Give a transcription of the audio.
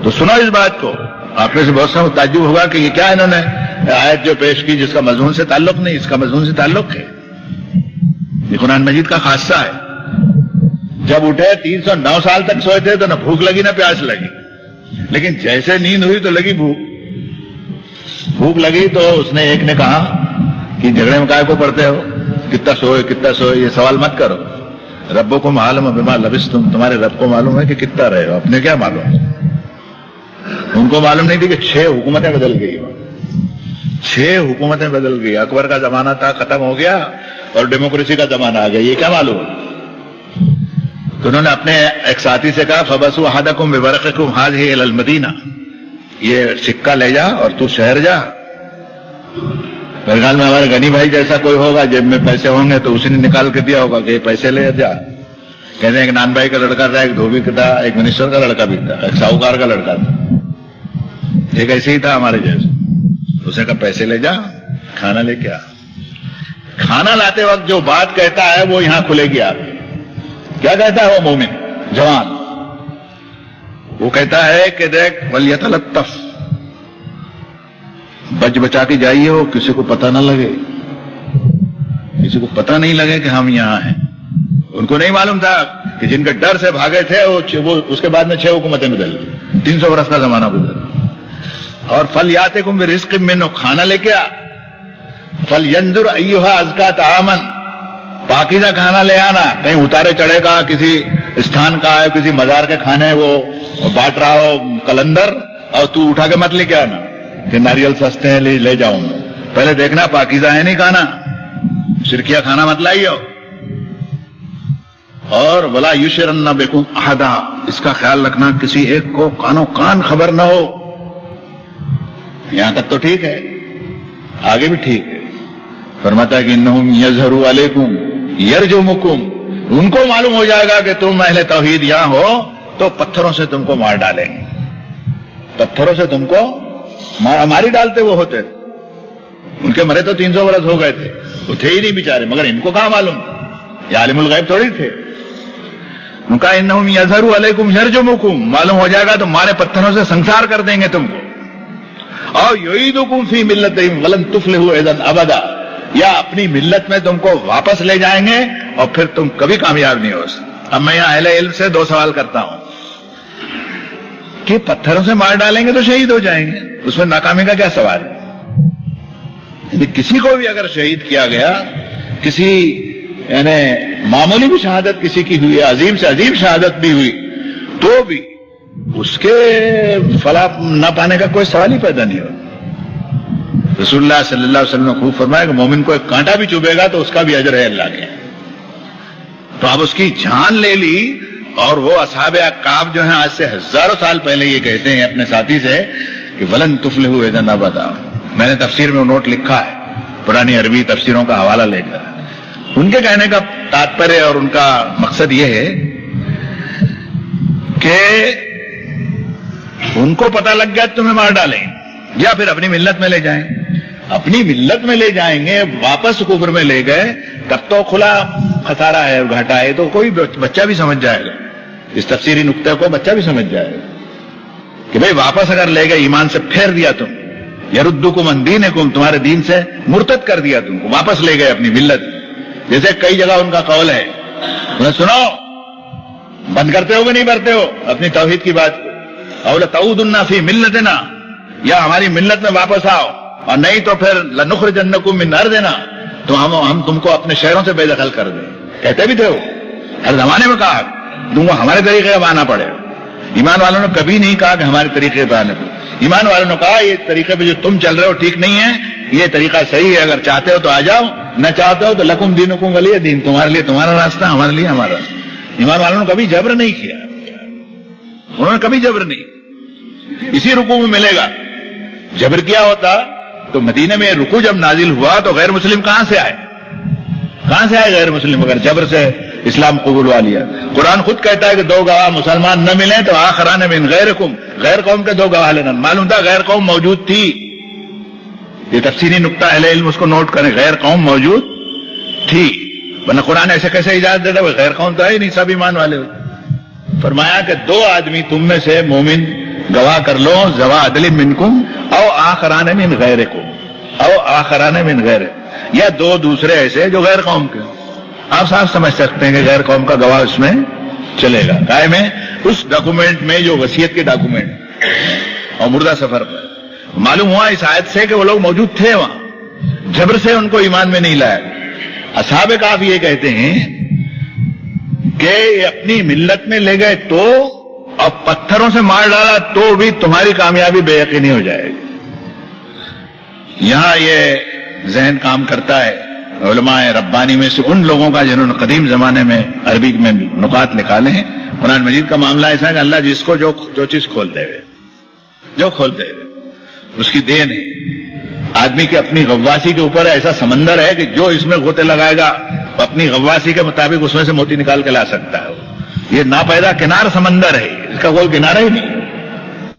تو سنو اس بات کو. آپ میں سے بہت سا تعجب ہوگا کہ یہ کیا انہوں نے آیت جو پیش کی جس کا مضمون سے تعلق نہیں، اس کا مضمون سے تعلق ہے. یہ قرآن مجید کا خاصہ ہے. جب اٹھے 309 سال تک سوئے تھے تو نہ بھوک لگی نہ پیاس لگی، لیکن جیسے نیند ہوئی تو لگی بھوک لگی. تو اس نے ایک نے کہا کہ جھگڑے میں کائے کو پڑتے ہو، کتنا سوئے، یہ سوال مت کرو. ربکم عالم بما لبستم، تمہارے رب کو معلوم ہے کہ کتنا رہے ہو، اپنے کیا معلوم. ان کو معلوم نہیں تھی کہ 6 حکومتیں بدل گئی. 6 حکومتیں بدل گئی. اکبر کا زمانہ تھا، ختم ہو گیا، اور ڈیموکریسی کا زمانہ آ گیا. یہ کیا معلوم. تو انہوں نے اپنے ایک ساتھی سے کہا فبسوا احدکم بورقکم هذه الى المدینہ، یہ سکہ لے جا اور تو شہر جا. میرے خیال میں ہمارے غنی بھائی جیسا کوئی ہوگا، جیب میں پیسے ہوں گے تو اسی نے نکال کے دیا ہوگا کہ یہ پیسے لے جا. کہتے ہیں ایک نان بھائی کا لڑکا تھا، ایک دھوبی کا تھا، ایک منسٹر کا لڑکا بھی تھا، ایک ساہوکار کا لڑکا تھا. ایک ایسے ہی تھا ہمارے جیسے. اسے کہا پیسے لے جا، کھانا لے کے آ. کھانا لاتے وقت جو بات کہتا ہے وہ یہاں کھلے گی. آپ کیا کہتا ہے وہ مومن جوان؟ وہ کہتا ہے کہ دیکھ ولیتلطف، بچ بچا کے جائیے ہو، کسی کو پتہ نہ لگے، کسی کو پتہ نہیں لگے کہ ہم یہاں ہیں. ان کو نہیں معلوم تھا کہ جن کے ڈر سے بھاگے تھے وہ اس کے بعد میں 6 حکومتیں بدل گئی، 300 برس کا زمانہ گزر. اور فلیاتکم برزق منہ، کھانا لے کے آ. فلینظر ایھا ازکا طعاما، پاکیزہ کھانا لے آنا. کہیں اتارے چڑھے کا کسی استھان کا ہے، کسی مزار کے کھانے وہ بانٹ رہا ہو کلندر، اور تو اٹھا کے مت لے کے آنا کہ ناریل سستے ہیں لے جاؤں. پہلے دیکھنا پاکیزہ ہے نہیں کھانا، شرکیہ کھانا مت لائیو. اور ولا یشرن بکم احدا، اس کا خیال رکھنا کسی ایک کو کانوں کان خبر نہ ہو. یہاں تک تو ٹھیک ہے، آگے بھی ٹھیک ہے. فرماتا ہے کہ انہم یظہروا علیکم یرجمکم، ان کو معلوم ہو جائے گا کہ تم اہل توحید یہاں ہو تو پتھروں سے تم کو مار ڈالیں گے. پتھروں سے تم کو ماری ڈالتے وہ ہوتے. ان کے مرے تو 300 برس ہو گئے تھے، وہ تھے ہی نہیں بیچارے، مگر ان کو کہاں معلوم، یہ عالم الغیب تھوڑی تھے. ان کا انہم یظہروا علیکم یرجمکم، معلوم ہو جائے گا تو مارے پتھروں سے سنسار کر دیں گے تم کو. اور یعیدکم فی ملتہم ولن تفلحوا اذا ابدا، یا اپنی ملت میں تم کو واپس لے جائیں گے اور پھر تم کبھی کامیاب نہیں ہو سکتے. اب میں یہاں اہل علم سے 2 سوال کرتا ہوں کہ پتھروں سے مار ڈالیں گے تو شہید ہو جائیں گے، اس میں ناکامی کا کیا سوال ہے؟ کسی کو بھی اگر شہید کیا گیا، کسی یعنی معمولی بھی شہادت کسی کی ہوئی، عظیم سے عظیم شہادت بھی ہوئی، تو بھی اس کے فلاح نہ پانے کا کوئی سوال ہی پیدا نہیں ہو. رسول اللہ صلی اللہ علیہ وسلم نے خوب فرمایا کہ مومن کو ایک کانٹا بھی چبھے گا تو اس کا بھی اجر ہے اللہ کے. تو اب اس کی جان لے لی. اور وہ اصحاب اعقاب جو ہیں آج سے ہزاروں سال پہلے یہ کہتے ہیں اپنے ساتھی سے کہ ولن تفلحوا اذا ابدا. میں نے تفسیر میں نوٹ لکھا ہے پرانی عربی تفسیروں کا حوالہ لے کر. ان کے کہنے کا تاتپرے اور ان کا مقصد یہ ہے کہ ان کو پتہ لگ گیا تمہیں مار ڈالیں یا پھر اپنی ملت میں لے جائیں. اپنی ملت میں لے جائیں گے، واپس کفر میں لے گئے، تب تو کھلا خسارہ ہے، گھاٹا ہے. تو کوئی بچہ بھی سمجھ جائے گا اس تفسیری نقطے کو، بچہ بھی سمجھ جائے گا کہ بھئی واپس اگر لے گئے، ایمان سے پھیر دیا تم، یردکم عن دینکم، تمہارے دین سے مرتد کر دیا تم کو، واپس لے گئے اپنی ملت. جیسے کئی جگہ ان کا قول ہے، انہیں سنو، بند کرتے ہو کہ نہیں کرتے ہو اپنی توحید کی بات کو، او لتعودن فی ملتنا، یا ہماری ملت میں واپس آؤ، اور نہیں تو پھر لنخرجنکم من ارضنا، تو ہم تم کو اپنے شہروں سے بے دخل کر دیں. کہتے بھی تھے وہ، ہر زمانے میں کہا تم کو ہمارے طریقے پہ آنا پڑے. ایمان والوں نے کبھی نہیں کہا کہ ہمارے طریقے پہ آنے پڑے. ایمان والوں نے کہا یہ طریقے پہ جو تم چل رہے ہو ٹھیک نہیں ہے، یہ طریقہ صحیح ہے، اگر چاہتے ہو تو آ جاؤ، نہ چاہتے ہو تو لکم دینکم ولی دین، تمہارے لیے تمہارا راستہ، ہمارے لیے ہمارا. ایمان والوں نے کبھی جبر نہیں کیا، انہوں نے کبھی جبر نہیں. اسی رکوع میں ملے گا. جبر کیا ہوتا تو مدینے میں رکوع جب نازل ہوا تو غیر مسلم کہاں سے آئے؟ کہاں سے آئے غیر مسلم اگر جبر سے اسلام قبول وا لیا؟ قرآن خود کہتا ہے کہ 2 گواہ مسلمان نہ ملیں تو آخران من غیرکم، غیر قوم کے 2 گواہ لینا. معلوم تھا غیر قوم موجود تھی. یہ تفسیری نقطہ اہل علم اس کو نوٹ کریں، غیر قوم موجود تھی، ورنہ قرآن ایسے کیسے اجازت دیتا ہے؟ غیر قوم تو ہے ہی نہیں، سب ایمان والے ہوتے. فرمایا کہ 2 آدمی تم میں سے مومن گواہ کر لو ذوا عدل منکم او آخران من غیرکم او آخران من غیر، یا دو دوسرے ایسے جو غیر قوم کے ہوں. آپ صاف سمجھ سکتے ہیں کہ غیر قوم کا گواہ اس میں چلے گا. قائم ہے اس ڈاکومنٹ میں جو وصیت کے ڈاکومنٹ اور مردہ سفر پر. معلوم ہوا اس آیت سے کہ وہ لوگ موجود تھے وہاں، جبر سے ان کو ایمان میں نہیں لایا. اصحاب کہف یہ کہتے ہیں کہ اپنی ملت میں لے گئے تو اور پتھروں سے مار ڈالا تو بھی تمہاری کامیابی بے یقینی ہو جائے گی. یہاں یہ ذہن کام کرتا ہے علماء ربانی میں سے ان لوگوں کا جنہوں نے قدیم زمانے میں عربی میں نکات نکالے ہیں. قرآن مجید کا معاملہ ایسا ہے کہ اللہ جس کو جو چیز کھول دے جو کھول دے اس کی دین ہے. آدمی کی اپنی غواصی کے اوپر ایسا سمندر ہے کہ جو اس میں غوطے لگائے گا اپنی غواصی کے مطابق اس میں سے موتی نکال کے لا سکتا ہے. یہ ناپیدا کنار سمندر ہے، اس کا کوئی کنارہ ہی نہیں.